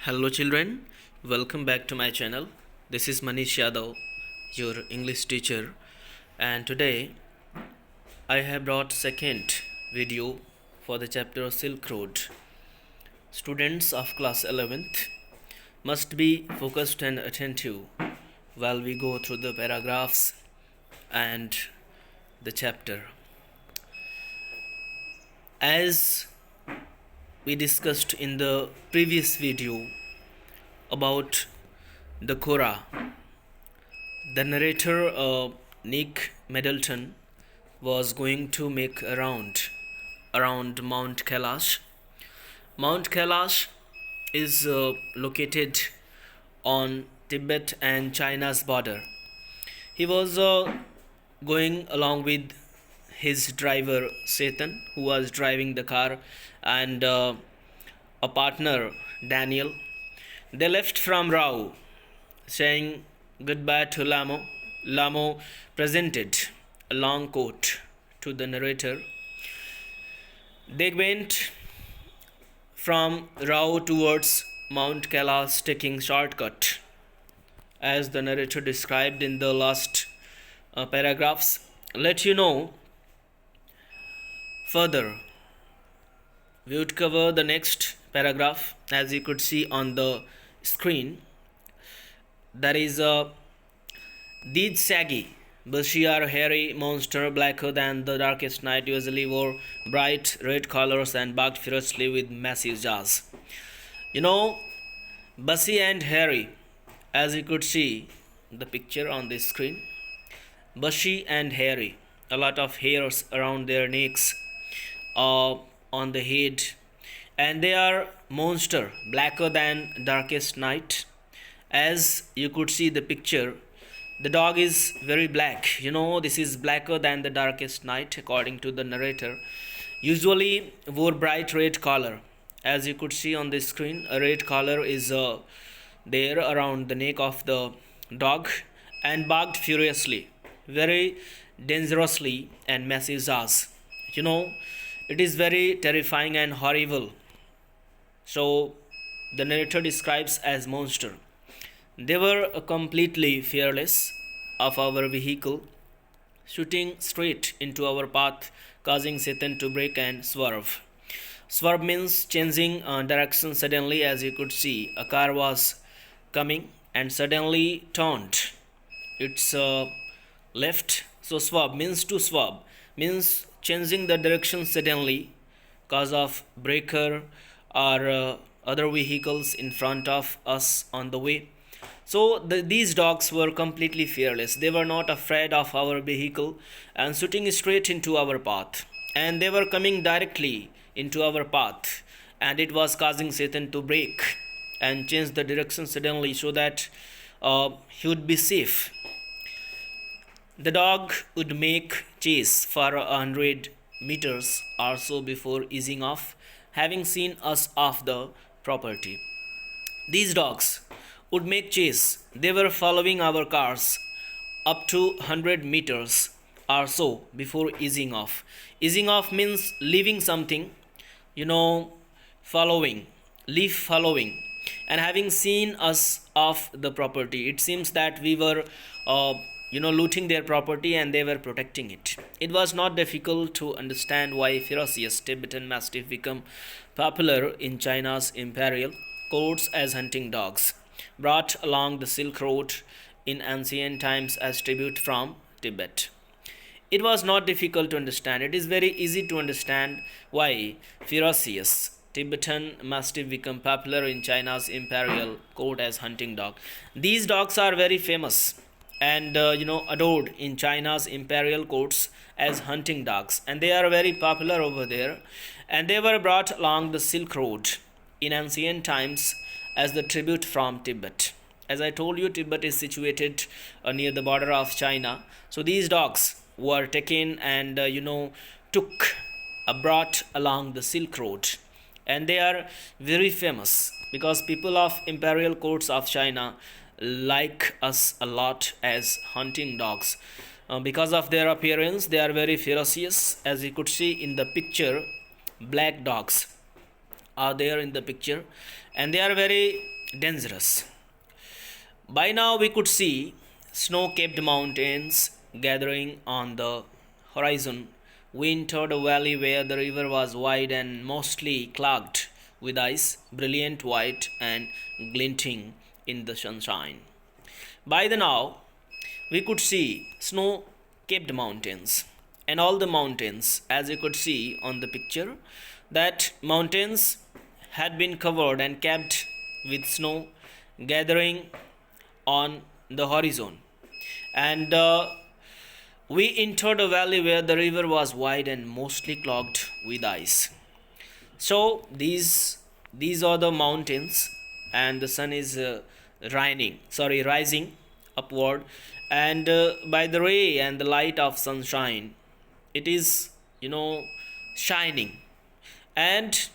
Hello children, welcome back to my channel. This is Manish Yadav, your English teacher, and today I have brought second video for the chapter Silk Road. Students of class 11th must be focused and attentive while we go through the paragraphs and the chapter. As we discussed in the previous video about the Korah, the narrator Nick Middleton was going to make a round around Mount Kailash. Mount Kailash is located on Tibet and China's border. He was going along with his driver Satan, who was driving the car, and a partner Daniel. They left from Rao, saying goodbye to Lamo. Lamo presented a long coat to the narrator. They went from Rao towards Mount Kailash, taking shortcut, as the narrator described in the last paragraphs. Let you know further, we would cover the next paragraph. As you could see on the screen, there is a Deed saggy, bushy or hairy monster, blacker than the darkest night, usually wore bright red colors and barked fiercely with massive jaws. Bushy and hairy, as you could see the picture on the screen. Bushy and hairy, a lot of hairs around their necks, on the head, and they are monster, blacker than darkest night. As you could see the picture, the dog is very black. This is blacker than the darkest night, according to the narrator. Usually wore bright red collar. As you could see on the screen, a red collar is there around the neck of the dog, and barked furiously, very dangerously, and massive jaws. It is very terrifying and horrible. So the narrator describes as monster. They were completely fearless of our vehicle, shooting straight into our path, causing Satan to brake and swerve. Swerve means changing direction suddenly. As you could see, a car was coming and suddenly turned its left. So swerve means to swerve, means changing the direction suddenly cause of breaker or other vehicles in front of us on the way. So these dogs were completely fearless. They were not afraid of our vehicle and shooting straight into our path. And they were coming directly into our path, and it was causing Satan to brake and change the direction suddenly so that he would be safe. The dog would make chase for 100 meters or so before easing off, having seen us off the property. These dogs would make chase. They were following our cars up to 100 meters or so before easing off. Easing off means leaving something, following, leave following, and having seen us off the property. It seems that we were looting their property and they were protecting it. It was not difficult to understand why ferocious Tibetan Mastiff become popular in China's imperial courts as hunting dogs, brought along the Silk Road in ancient times as tribute from Tibet. It was not difficult to understand. It is very easy to understand why ferocious Tibetan Mastiff become popular in China's imperial court as hunting dog. These dogs are very famous and adored in China's imperial courts as hunting dogs, and they are very popular over there, and they were brought along the Silk Road in ancient times as the tribute from Tibet. As I told you, Tibet is situated near the border of China. So these dogs were taken and brought along the Silk Road, and they are very famous because people of imperial courts of China like us a lot as hunting dogs. Because of their appearance, they are very ferocious. As you could see in the picture, black dogs are there in the picture, and they are very dangerous. By now, we could see snow capped mountains gathering on the horizon. We entered a valley where the river was wide and mostly clogged with ice, brilliant white and glinting in the sunshine. By the now, we could see snow capped mountains, and all the mountains, as you could see on the picture, that mountains had been covered and capped with snow gathering on the horizon. And we entered a valley where the river was wide and mostly clogged with ice. So these are the mountains, and the sun is rising upward, and by the ray and the light of sunshine, it is shining, and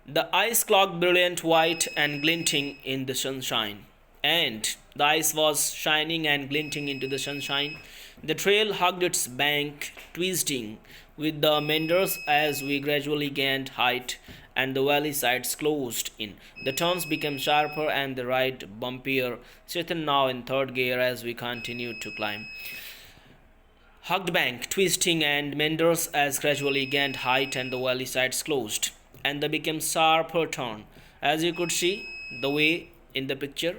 the ice clocked brilliant white and glinting in the sunshine, and the ice was shining and glinting into the sunshine. The trail hugged its bank, twisting with the meanders as we gradually gained height, and the valley sides closed in. The turns became sharper and the ride bumpier, Chetan now in third gear as we continued to climb. Hugged bank, twisting and meanders as gradually gained height, and the valley sides closed, and they became sharper turn. As you could see the way in the picture,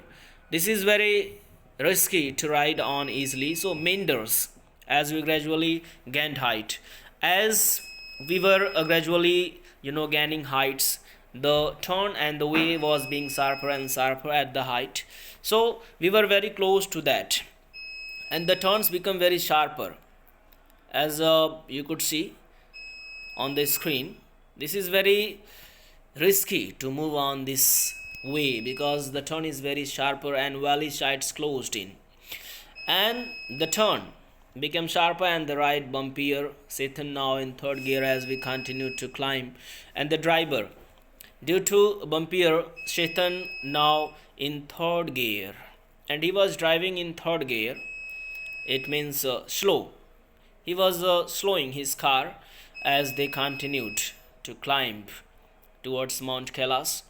this is very risky to ride on easily. So meanders as we gradually gained height. As we were gradually gaining heights, the turn and the way was being sharper and sharper at the height. So we were very close to that, and the turns become very sharper. As you could see on the screen, this is very risky to move on this way because the turn is very sharper and valley sides closed in, and the turn became sharper and the ride bumpier. Satan now in third gear as we continued to climb, and the driver, due to bumpier, Satan now in third gear, and he was driving in third gear. It means slow. He was slowing his car as they continued to climb towards Mount Kailas.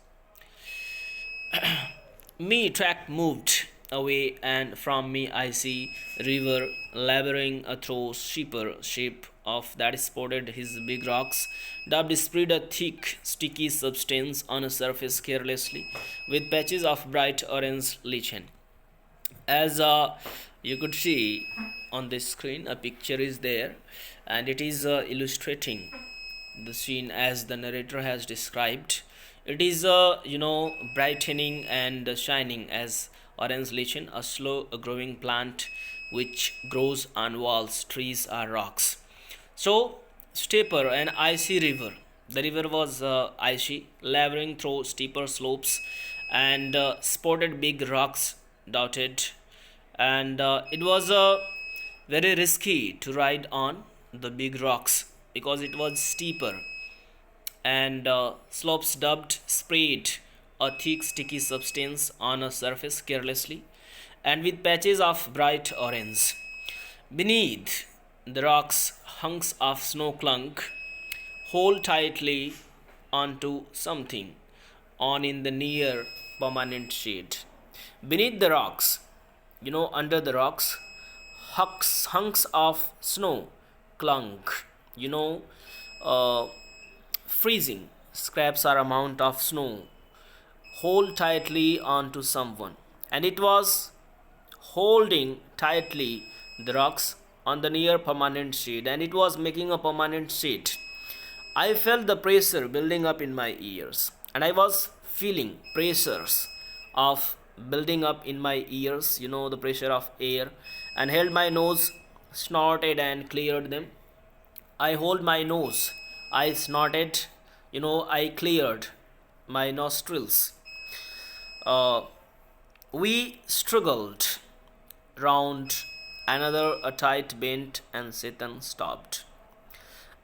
Me track moved away, and from me I see river laboring through steeper shape of that spotted his big rocks, dubbed spread a thick sticky substance on a surface carelessly with patches of bright orange lichen. As you could see on this screen, a picture is there, and it is illustrating the scene as the narrator has described. It is brightening and shining as orange lichen, a slow growing plant which grows on walls, trees, or rocks. So steeper and icy river. The river was icy, laboring through steeper slopes, and spotted big rocks dotted, and it was very risky to ride on the big rocks because it was steeper, and slopes dubbed sprayed a thick sticky substance on a surface carelessly and with patches of bright orange. Beneath the rocks, hunks of snow clung, hold tightly onto something on in the near permanent shade. Beneath the rocks, under the rocks, hunks of snow clung, you know, uh, freezing scraps or amount of snow hold tightly onto someone, and it was holding tightly the rocks on the near permanent shade, and it was making a permanent shade. I felt the pressure building up in my ears, and I was feeling pressures of building up in my ears, the pressure of air, and held my nose, snorted and cleared them. I hold my nose, I snorted, I cleared my nostrils. Uh, we struggled round another a tight bend, and Satan stopped.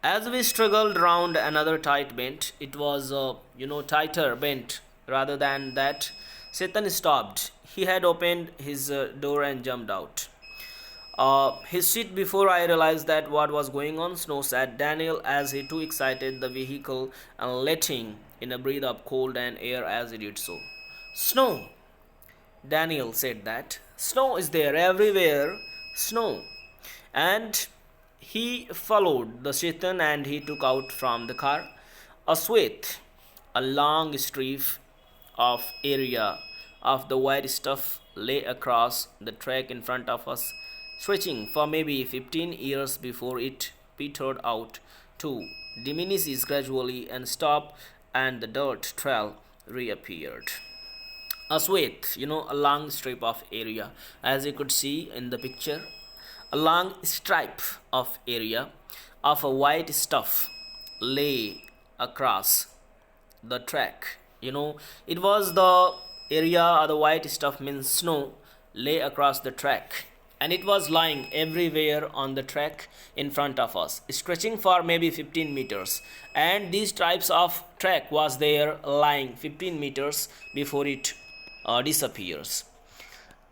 As we struggled round another tight bend, it was tighter bent rather than that. Satan stopped. He had opened his door and jumped out. His seat before I realized that what was going on. Snow sat Daniel as he too excited the vehicle and letting in a breath of cold and air as he did so. Snow! Daniel said that. Snow is there everywhere. Snow. And he followed the Shaitan and he took out from the car a swath, a long strip of area of the white stuff lay across the track in front of us, stretching for maybe 15 years before it petered out to diminish gradually and stop, and the dirt trail reappeared. A swath, a long strip of area, as you could see in the picture, a long stripe of area of a white stuff lay across the track. It was the area, or the white stuff means snow, lay across the track, and it was lying everywhere on the track in front of us, stretching for maybe 15 meters. And these types of track was there lying 15 meters before it disappears.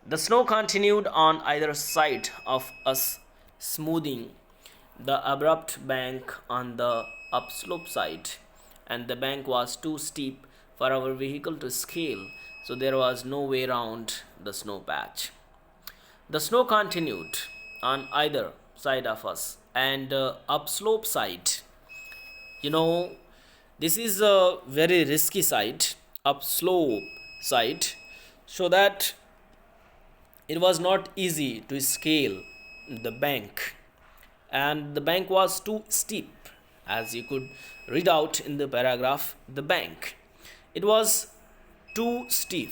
The snow continued on either side of us, smoothing the abrupt bank on the upslope side, and the bank was too steep for our vehicle to scale, so there was no way round the snow patch. The snow continued on either side of us, and upslope side. You know, this is a very risky side, upslope side, so that it was not easy to scale the bank, and the bank was too steep, as you could read out in the paragraph. The bank, it was too steep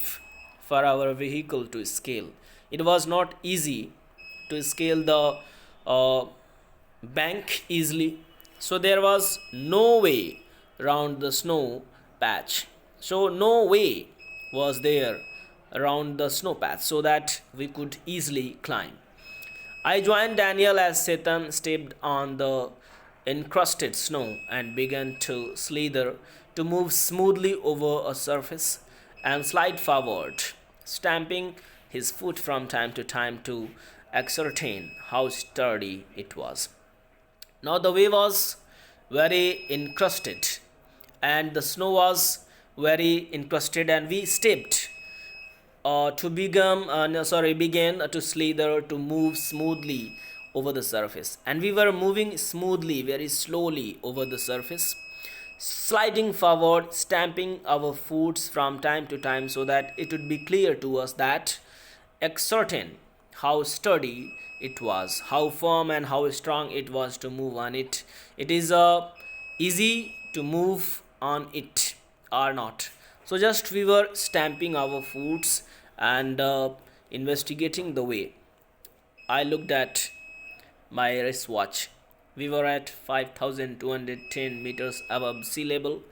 for our vehicle to scale. It was not easy to scale the bank easily, so there was no way round the snow patch. So no way was there around the snow patch so that we could easily climb. I joined Daniel as Satan stepped on the encrusted snow and began to slither, to move smoothly over a surface and slide forward, stamping his foot from time to time to ascertain how sturdy it was. Now the way was very encrusted, and the snow was very encrusted, and we stepped began to slither, to move smoothly over the surface, and we were moving smoothly, very slowly over the surface, sliding forward, stamping our foots from time to time so that it would be clear to us that ascertain how sturdy it was, how firm and how strong it was to move on it. It is easy to move on it or not. So just we were stamping our foots and investigating the way. I looked at my wristwatch. We were at 5,210 meters above sea level,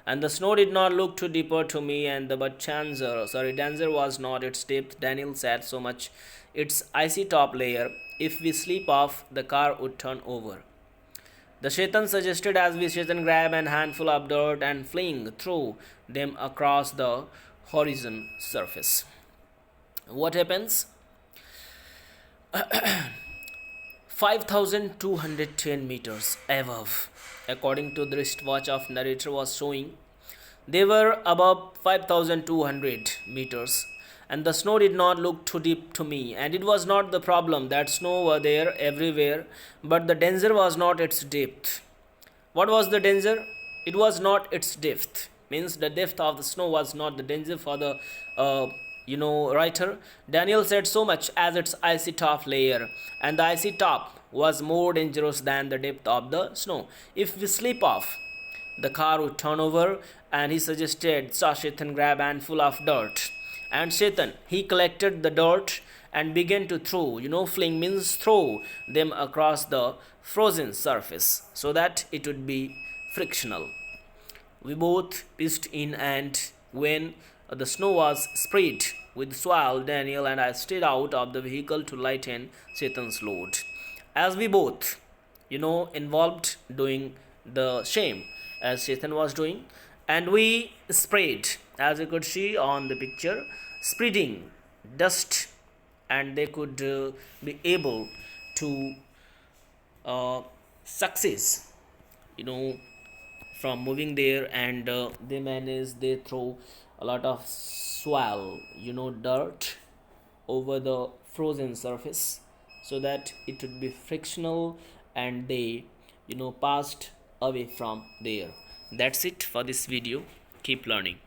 and the snow did not look too deeper to me, and danger was not its depth. Daniel said so much its icy top layer. If we slip off, the car would turn over. The Shaitan suggested as we Shaitan grab a handful of dirt and fling throw them across the horizon surface. What happens? 5,210 meters above, according to the wristwatch of narrator was showing, they were above 5,200 meters, and the snow did not look too deep to me, and it was not the problem that snow were there everywhere, but the danger was not its depth. What was the danger? It was not its depth, means the depth of the snow was not the danger for the writer. Daniel said so much as its icy top layer, and the icy top was more dangerous than the depth of the snow. If we slip off, the car would turn over, and he suggested Shaitan grab a handful of dirt. And Shaitan, he collected the dirt and began to throw, fling means throw them across the frozen surface so that it would be frictional. We both pitched in, and when the snow was spread with soil, Daniel and I stayed out of the vehicle to lighten Satan's load. As we both, involved doing the same as Satan was doing, and we sprayed, as you could see on the picture, spreading dust, and they could be able to success, from moving there, and they throw a lot of swell, dirt over the frozen surface so that it would be frictional, and they passed away from there. That's it for this video. Keep learning.